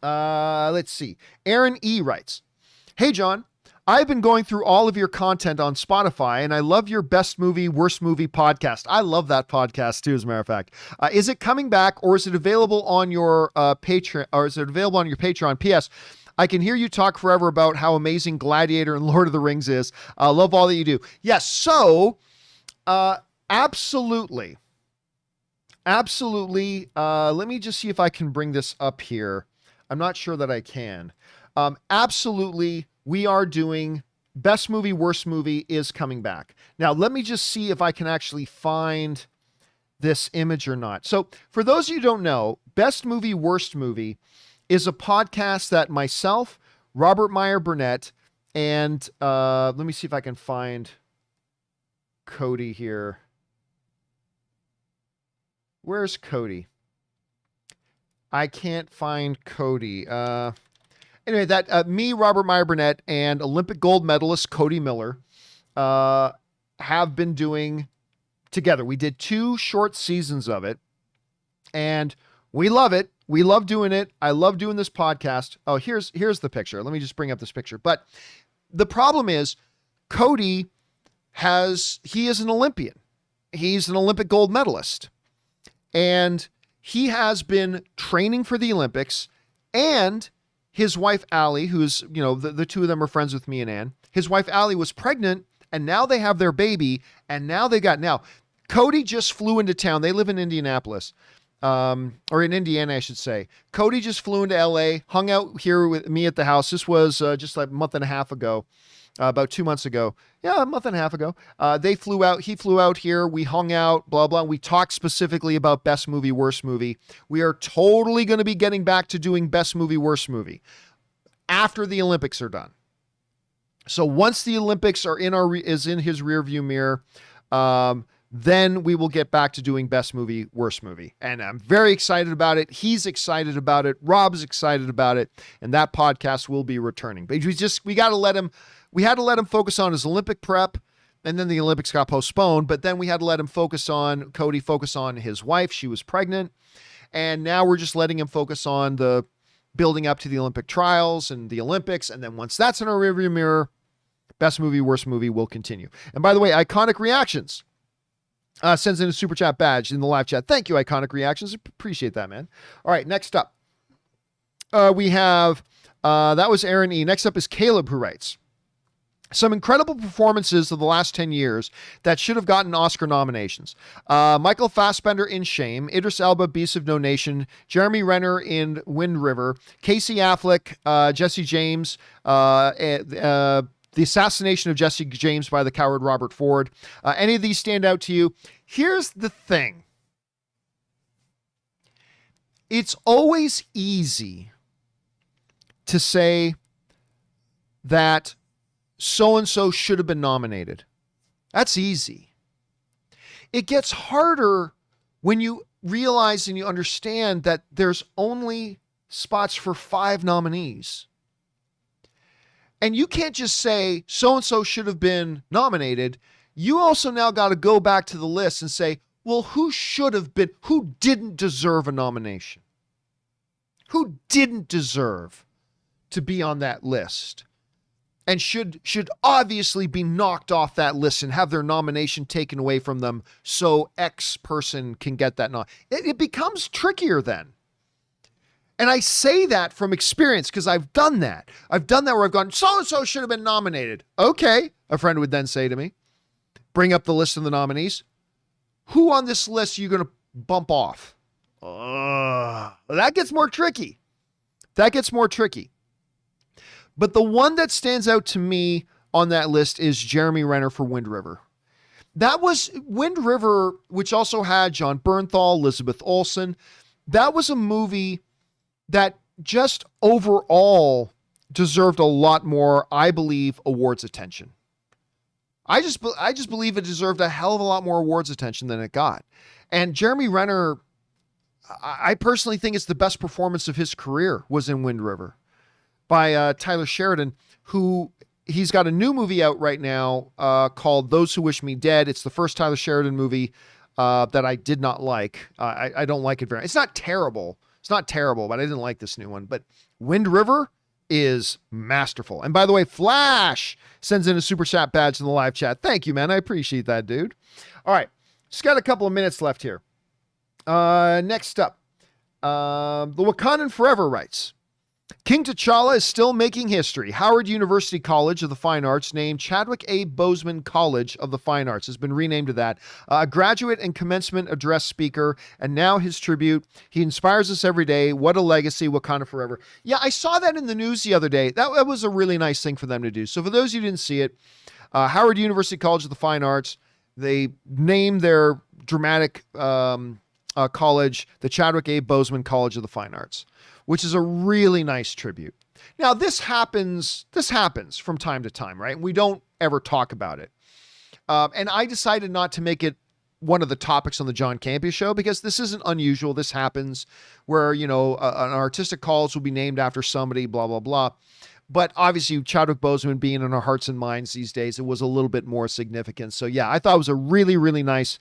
Let's see. Aaron E. writes, "Hey, John. I've been going through all of your content on Spotify, and I love your best movie, worst movie podcast." I love that podcast too, as a matter of fact. Is it coming back, or is it available on your Patreon? Or is it available on your Patreon? P.S. I can hear you talk forever about how amazing Gladiator and Lord of the Rings is. Love all that you do. Yes. So, absolutely. Absolutely. Let me just see if I can bring this up here. I'm not sure that I can. Absolutely. We are doing best movie, worst movie is coming back. Now, let me just see if I can actually find this image or not. So for those of you who don't know, best movie, worst movie is a podcast that myself, Robert Meyer Burnett, and let me see if I can find Cody here. Where's Cody? I can't find Cody. Anyway, that me, Robert Meyer Burnett, and Olympic gold medalist Cody Miller have been doing together. We did 2 short seasons of it, and we love it. We love doing it. I love doing this podcast. Oh, here's the picture. Let me just bring up this picture. But the problem is Cody he is an Olympian. He's an Olympic gold medalist. And he has been training for the Olympics, and his wife, Allie, who's, the two of them are friends with me and Ann. His wife, Allie, was pregnant, and now they have their baby, and now Cody just flew into town. They live in Indianapolis. Or in Indiana, I should say. Cody just flew into LA, hung out here with me at the house. This was just like a month and a half ago, about 2 months ago. Yeah, a month and a half ago. He flew out here. We hung out, blah, blah. We talked specifically about best movie, worst movie. We are totally going to be getting back to doing best movie, worst movie after the Olympics are done. So once the Olympics are is in his rearview mirror, then we will get back to doing best movie, worst movie. And I'm very excited about it. He's excited about it. Rob's excited about it. And that podcast will be returning. But we had to let him focus on his Olympic prep. And then the Olympics got postponed. But then we had to let Cody focus on his wife. She was pregnant. And now we're just letting him focus on the building up to the Olympic trials and the Olympics. And then once that's in our rearview mirror, best movie, worst movie will continue. And by the way, Iconic Reactions sends in a super chat badge in the live chat. Thank you, Iconic Reactions. Appreciate that, man. All right, next up. We have, that was Aaron E. Next up is Caleb, who writes, some incredible performances of the last 10 years that should have gotten Oscar nominations. Michael Fassbender in Shame, Idris Elba, Beast of No Nation, Jeremy Renner in Wind River, Casey Affleck, Jesse James, the assassination of Jesse James by the coward Robert Ford. Any of these stand out to you? Here's the thing. It's always easy to say that so-and-so should have been nominated. That's easy. It gets harder when you realize and you understand that there's only spots for 5 nominees. And you can't just say so-and-so should have been nominated. You also now got to go back to the list and say, well, who should have been, who didn't deserve a nomination? Who didn't deserve to be on that list? And should obviously be knocked off that list and have their nomination taken away from them so X person can get that it becomes trickier then. And I say that from experience because I've done that. I've done that where I've gone, so-and-so should have been nominated. Okay, a friend would then say to me, bring up the list of the nominees. Who on this list are you going to bump off? That gets more tricky. But the one that stands out to me on that list is Jeremy Renner for Wind River. That was Wind River, which also had John Bernthal, Elizabeth Olsen. That was a movie that just overall deserved a lot more, I believe, awards attention. I just believe it deserved a hell of a lot more awards attention than it got. And Jeremy Renner, I personally think it's the best performance of his career was in Wind River by Tyler Sheridan, who he's got a new movie out right now called Those Who Wish Me Dead. It's the first Tyler Sheridan movie that I did not like. I don't like it very much. It's not terrible, but I didn't like this new one. But Wind River is masterful. And by the way, Flash sends in a super chat badge in the live chat. Thank you, man. I appreciate that, dude. All right. Just got a couple of minutes left here. Next up, the Wakandan Forever writes, King T'Challa is still making history. Howard University College of the Fine Arts, named Chadwick A. Boseman College of the Fine Arts, has been renamed to that. A graduate and commencement address speaker, and now his tribute. He inspires us every day. What a legacy, Wakanda Forever. Yeah, I saw that in the news the other day. That was a really nice thing for them to do. So for those who didn't see it, Howard University College of the Fine Arts, they named their dramatic college the Chadwick A. Boseman College of the Fine Arts, which is a really nice tribute. Now, this happens from time to time, right? We don't ever talk about it. And I decided not to make it one of the topics on the John Campea Show because this isn't unusual. This happens where, an artistic college will be named after somebody, blah, blah, blah. But obviously, Chadwick Boseman being in our hearts and minds these days, it was a little bit more significant. So yeah, I thought it was a really, really nice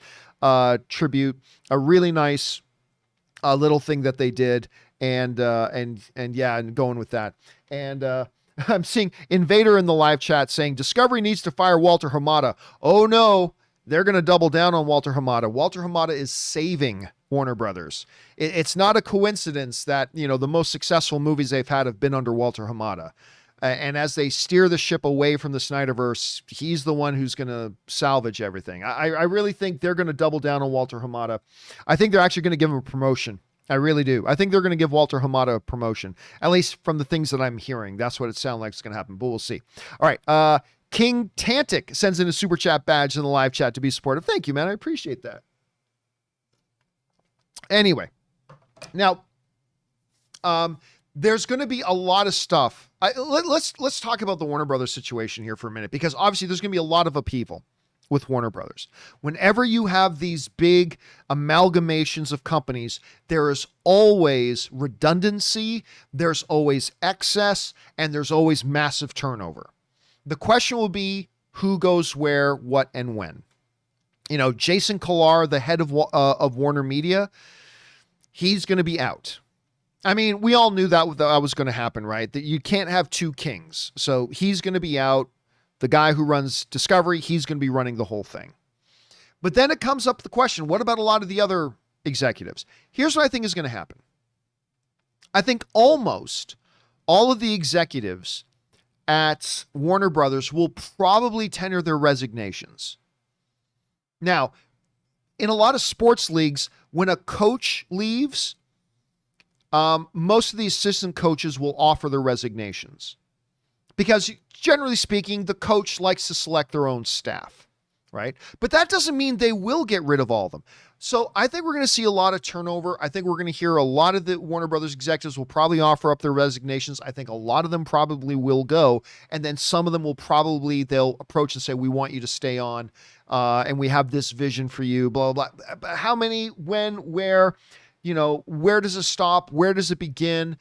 tribute, a really nice little thing that they did. And going with that. And I'm seeing Invader in the live chat saying Discovery needs to fire Walter Hamada. Oh no, they're going to double down on Walter Hamada. Walter Hamada is saving Warner Brothers. It's not a coincidence that, the most successful movies they've had have been under Walter Hamada. And as they steer the ship away from the Snyderverse, he's the one who's going to salvage everything. I really think they're going to double down on Walter Hamada. I think they're actually going to give him a promotion. I really do. I think they're going to give Walter Hamada a promotion, at least from the things that I'm hearing. That's what it sounds like is going to happen, but we'll see. All right. King Tantic sends in a super chat badge in the live chat to be supportive. Thank you, man. I appreciate that. Anyway, now, there's going to be a lot of stuff. Let's talk about the Warner Brothers situation here for a minute, because obviously there's going to be a lot of upheaval with Warner Brothers. Whenever you have these big amalgamations of companies, there is always redundancy, there's always excess, and there's always massive turnover. The question will be who goes where, what, and when. Jason Kilar, the head of Warner Media, he's going to be out. I mean, we all knew that was going to happen, right? That you can't have two kings. So he's going to be out. The guy who runs Discovery, he's going to be running the whole thing. But then it comes up the question, what about a lot of the other executives? Here's what I think is going to happen. I think almost all of the executives at Warner Brothers will probably tender their resignations. Now, in a lot of sports leagues, when a coach leaves, most of the assistant coaches will offer their resignations. Because generally speaking, the coach likes to select their own staff, right? But that doesn't mean they will get rid of all of them. So I think we're going to see a lot of turnover. I think we're going to hear a lot of the Warner Brothers executives will probably offer up their resignations. I think a lot of them probably will go. And then some of them will probably, they'll approach and say, we want you to stay on. And we have this vision for you, blah, blah, blah. How many, when, where, where does it stop? Where does it begin?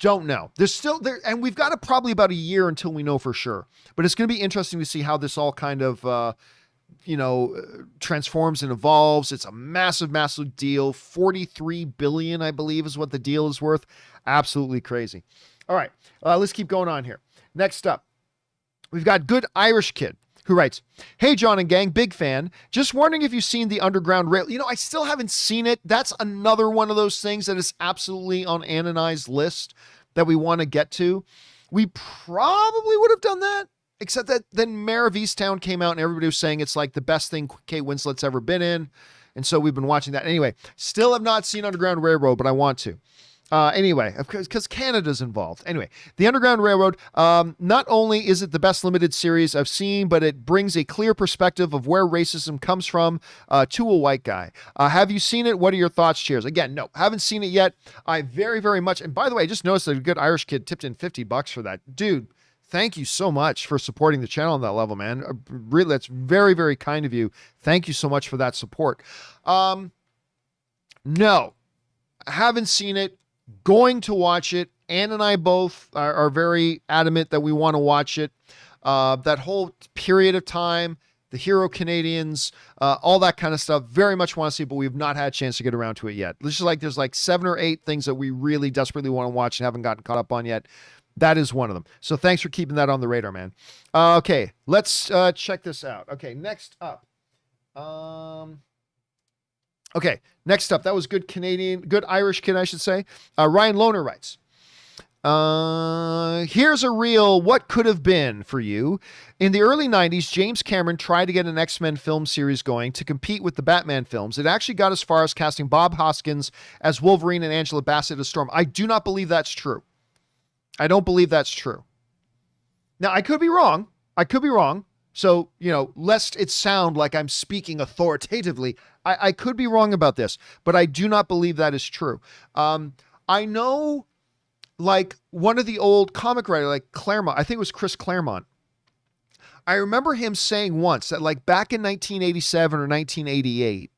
Don't know. There's still there, and we've got probably about a year until we know for sure. But it's going to be interesting to see how this all kind of, transforms and evolves. It's a massive, massive deal. 43 billion, I believe, is what the deal is worth. Absolutely crazy. All right, let's keep going on here. Next up, we've got Good Irish Kid, who writes, "Hey, John and gang, big fan. Just wondering if you've seen the Underground Rail." I still haven't seen it. That's another one of those things that is absolutely on Ann and I's list that we want to get to. We probably would have done that, except that then Mayor of Easttown came out and everybody was saying it's like the best thing Kate Winslet's ever been in. And so we've been watching that. Anyway, still have not seen Underground Railroad, but I want to. Anyway, because Canada's involved. Anyway, the Underground Railroad, not only is it the best limited series I've seen, but it brings a clear perspective of where racism comes from to a white guy. Have you seen it? What are your thoughts? Cheers. Again, no, haven't seen it yet. I very, very much. And by the way, I just noticed that a Good Irish Kid tipped in $50 for that. Dude, thank you so much for supporting the channel on that level, man. Really, that's very, very kind of you. Thank you so much for that support. No, I haven't seen it. Going to watch it. Ann and I both are very adamant that we want to watch it. That whole period of time, the hero Canadians, all that kind of stuff, very much want to see, but we've not had a chance to get around to it yet. There's like 7 or 8 things that we really desperately want to watch and haven't gotten caught up on yet. That is one of them. So thanks for keeping that on the radar, man. Okay, let's check this out. Okay, next up. Okay, next up. That was Good Irish Kid, I should say. Ryan Lohner writes, here's a real what could have been for you. In the early 90s, James Cameron tried to get an X-Men film series going to compete with the Batman films. It actually got as far as casting Bob Hoskins as Wolverine and Angela Bassett as Storm. I do not believe that's true. I don't believe that's true. Now, I could be wrong. So, lest it sound like I'm speaking authoritatively, I could be wrong about this, but I do not believe that is true. I know, like, one of the old comic writers, like Claremont, I think it was Chris Claremont. I remember him saying once that, like, back in 1987 or 1988,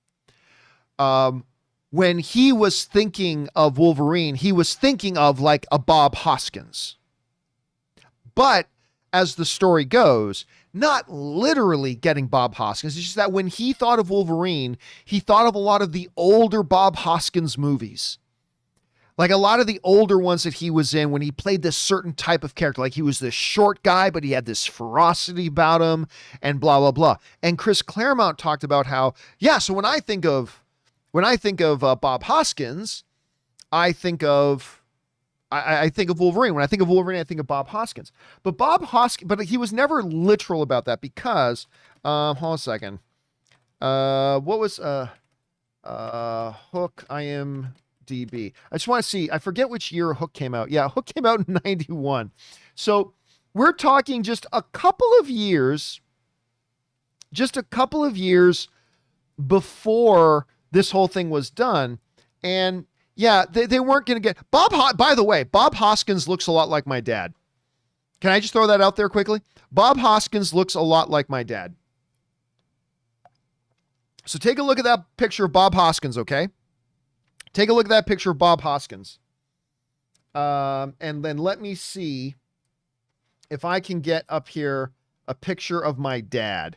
when he was thinking of Wolverine, he was thinking of like a Bob Hoskins. But as the story goes, not literally getting Bob Hoskins. It's just that when he thought of Wolverine, he thought of a lot of the older Bob Hoskins movies. Like a lot of the older ones that he was in when he played this certain type of character. Like he was this short guy, but he had this ferocity about him and blah, blah, blah. And Chris Claremont talked about how, so when I think of Bob Hoskins, I think of Wolverine. When I think of Wolverine, I think of Bob Hoskins. But but he was never literal about that because, hold on a second. What was Hook IMDb? I just want to see. I forget which year Hook came out. Yeah, Hook came out in 91. So we're talking just a couple of years before this whole thing was done. And they weren't going to get by the way, Bob Hoskins looks a lot like my dad. Can I just throw that out there quickly? Bob Hoskins looks a lot like my dad. So take a look at that picture of Bob Hoskins. Okay. Take a look at that picture of Bob Hoskins. And then let me see if I can get up here a picture of my dad,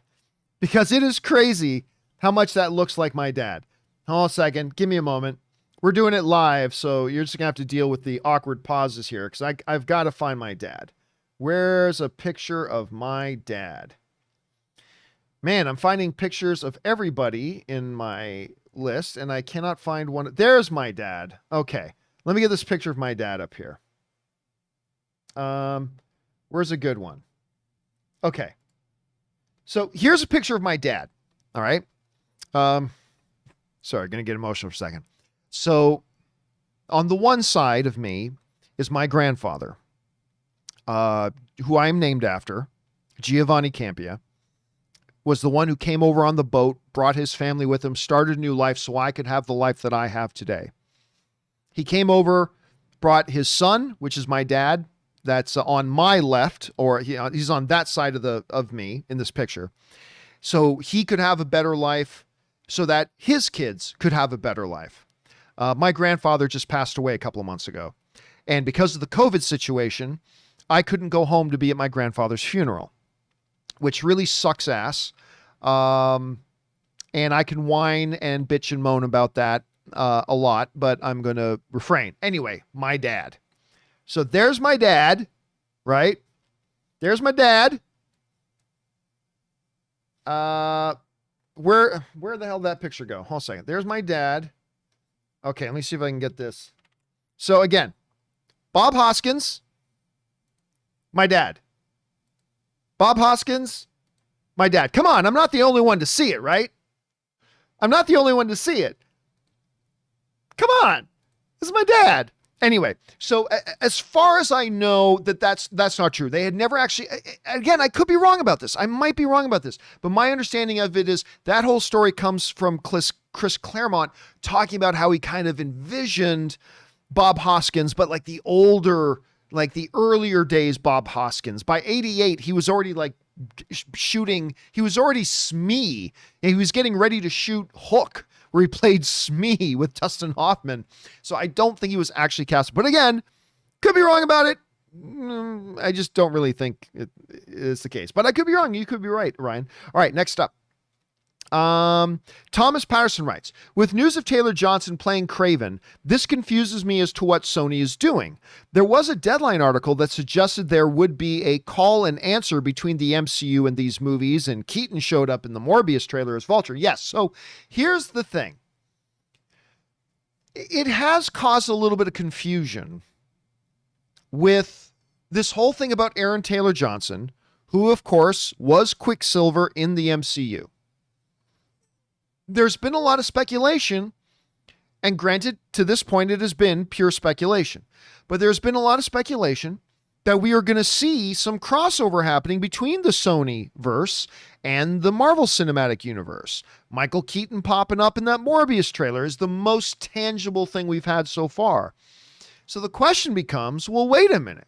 because it is crazy how much that looks like my dad. Hold on a second. Give me a moment. We're doing it live, so you're just going to have to deal with the awkward pauses here, because I've got to find my dad. Where's a picture of my dad? Man, I'm finding pictures of everybody in my list, and I cannot find one. There's my dad. Okay, let me get this picture of my dad up here. Where's a good one? Okay. So here's a picture of my dad. All right. Sorry, going to get emotional for a second. So on the one side of me is my grandfather, who I am named after, Giovanni Campea, was the one who came over on the boat, brought his family with him, started a new life so I could have the life that I have today. He came over, brought his son, which is my dad. That's on my left, or he's on that side of me in this picture. So he could have a better life so that his kids could have a better life. My grandfather just passed away a couple of months ago. And because of the COVID situation, I couldn't go home to be at my grandfather's funeral, which really sucks ass. And I can whine and bitch and moan about that a lot, but I'm going to refrain. Anyway, my dad. So there's my dad, right? There's my dad. Where the hell did that picture go? Hold on a second. There's my dad. Okay, let me see if I can get this. So again, Bob Hoskins, my dad. Bob Hoskins, my dad. Come on, I'm not the only one to see it, right? I'm not the only one to see it. Come on. This is my dad. Anyway, so as far as I know, that's not true. They had never actually, again, I could be wrong about this. I might be wrong about this, but my understanding of it is that whole story comes from Chris Claremont talking about how he kind of envisioned Bob Hoskins, but like the older, like the earlier days Bob Hoskins. By 88, he was already like shooting, he was already Smee, and he was getting ready to shoot Hook, where he played Smee with Dustin Hoffman. So I don't think he was actually cast. But again, could be wrong about it. I just don't really think it is the case. But I could be wrong. You could be right, Ryan. All right, next up. Thomas Patterson writes, with news of Taylor Johnson playing Kraven, this confuses me as to what Sony is doing. There was a Deadline article that suggested there would be a call and answer between the MCU and these movies, and Keaton showed up in the Morbius trailer as Vulture. Yes, so here's the thing. It has caused a little bit of confusion with this whole thing about Aaron Taylor Johnson, who of course was Quicksilver in the MCU. There's been a lot of speculation, and granted, to this point, it has been pure speculation, but there's been a lot of speculation that we are going to see some crossover happening between the Sony verse and the Marvel Cinematic Universe. Michael Keaton popping up in that Morbius trailer is the most tangible thing we've had so far. So the question becomes, well, wait a minute.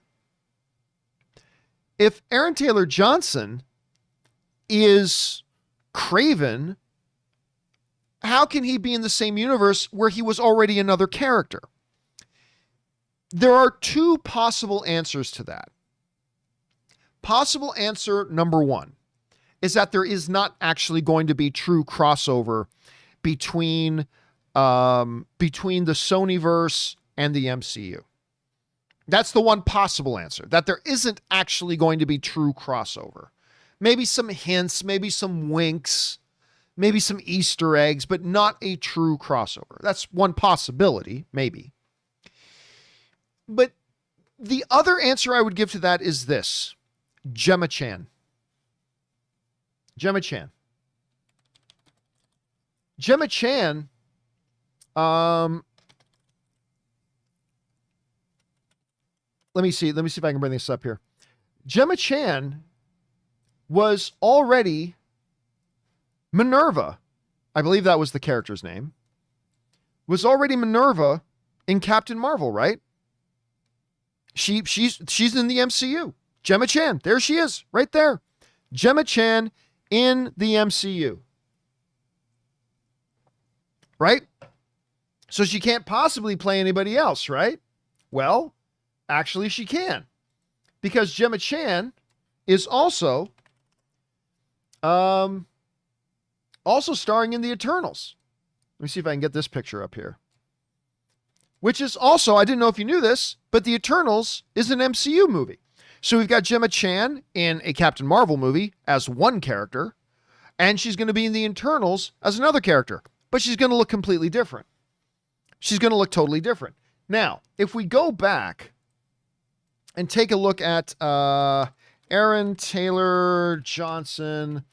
If Aaron Taylor Johnson is Kraven, how can he be in the same universe where he was already another character? There are two possible answers to that. Possible answer number one is that there is not actually going to be true crossover between the Sonyverse and the MCU. That's the one possible answer, that there isn't actually going to be true crossover. Maybe some hints, maybe some winks, maybe some Easter eggs, but not a true crossover. That's one possibility, maybe. But the other answer I would give to that is this. Gemma Chan. Gemma Chan. Gemma Chan, let me see if I can bring this up here. Gemma Chan was already Minerva, I believe that was the character's name, was already Minerva in Captain Marvel, right? She's in the MCU. Gemma Chan, there she is, right there. Gemma Chan in the MCU. Right? So she can't possibly play anybody else, right? Well, actually she can. Because Gemma Chan is also starring in the Eternals. Let me see if I can get this picture up here. which is also, I didn't know if you knew this, but the Eternals is an MCU movie. So we've got Gemma Chan in a Captain Marvel movie as one character, and she's going to be in the Eternals as another character, but she's going to look completely different. She's going to look totally different. Now, if we go back and take a look at Aaron Taylor Johnson,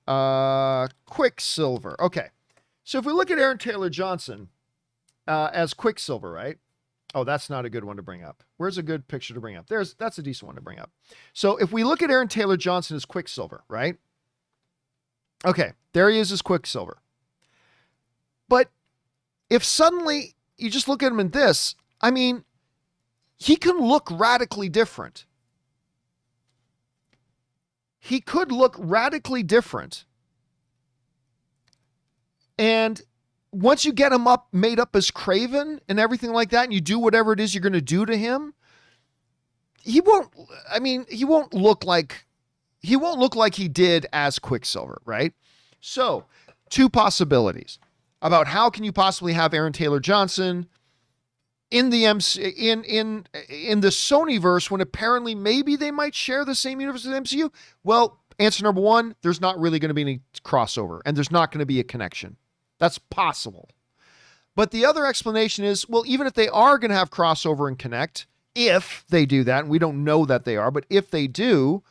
Quicksilver. Okay, so if we look at Aaron Taylor Johnson as Quicksilver, right? Oh, that's not a good one to bring up. Where's a good picture to bring up? That's a decent one to bring up. So if we look at Aaron Taylor Johnson as Quicksilver, right? Okay, there he is as Quicksilver. But if suddenly you just look at him in this, I mean, he can look radically different. He could look radically different. And once you get him made up as Kraven and everything like that, and you do whatever it is you're going to do to him, he won't look like he did as Quicksilver, right? So, two possibilities about how can you possibly have Aaron Taylor Johnson in the in the Sonyverse when apparently maybe they might share the same universe as the MCU? Well, answer number one, there's not really going to be any crossover, and there's not going to be a connection. That's possible. But the other explanation is, well, even if they are going to have crossover and connect, if they do that, and we don't know that they are, but if they do,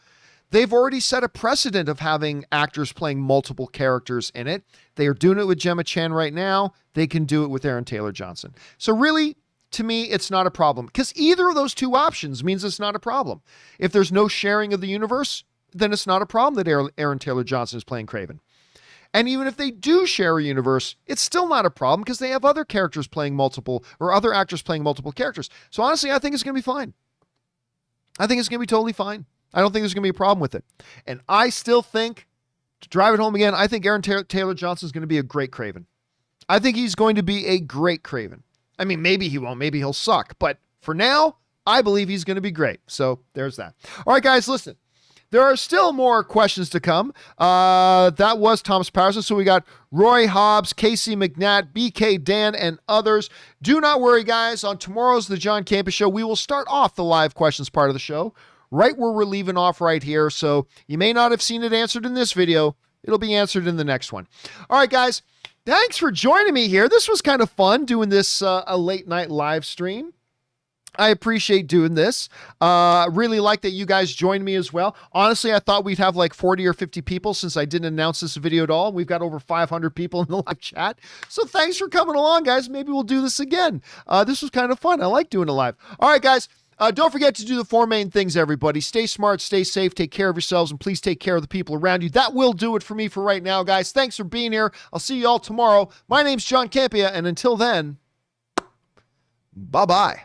they've already set a precedent of having actors playing multiple characters in it. They are doing it with Gemma Chan right now. They can do it with Aaron Taylor Johnson. So really, to me, it's not a problem, because either of those two options means it's not a problem. If there's no sharing of the universe, then it's not a problem that Aaron Taylor Johnson is playing Kraven. And even if they do share a universe, it's still not a problem because they have other characters playing multiple, or other actors playing multiple characters. So honestly, I think it's going to be fine. I think it's going to be totally fine. I don't think there's going to be a problem with it. And I still think, to drive it home again, I think Aaron Taylor Johnson is going to be a great Kraven. I think he's going to be a great Kraven. I mean, maybe he won't. Maybe he'll suck. But for now, I believe he's going to be great. So there's that. All right, guys, listen. There are still more questions to come. That was Thomas Patterson. So we got Roy Hobbs, Casey McNatt, BK Dan, and others. Do not worry, guys. On tomorrow's The John Campea Show, we will start off the live questions part of the show right where we're leaving off right here. So you may not have seen it answered in this video. It'll be answered in the next one. All right, guys. Thanks for joining me here. This was kind of fun doing this a late night live stream. I appreciate doing this. Really like that you guys joined me as well. Honestly, I thought we'd have like 40 or 50 people since I didn't announce this video at all. We've got over 500 people in the live chat. So thanks for coming along, guys. Maybe we'll do this again. This was kind of fun. I like doing it live. All right, guys. Don't forget to do the four main things, everybody. Stay smart, stay safe, take care of yourselves, and please take care of the people around you. That will do it for me for right now, guys. Thanks for being here. I'll see you all tomorrow. My name's John Campea, and until then, bye-bye.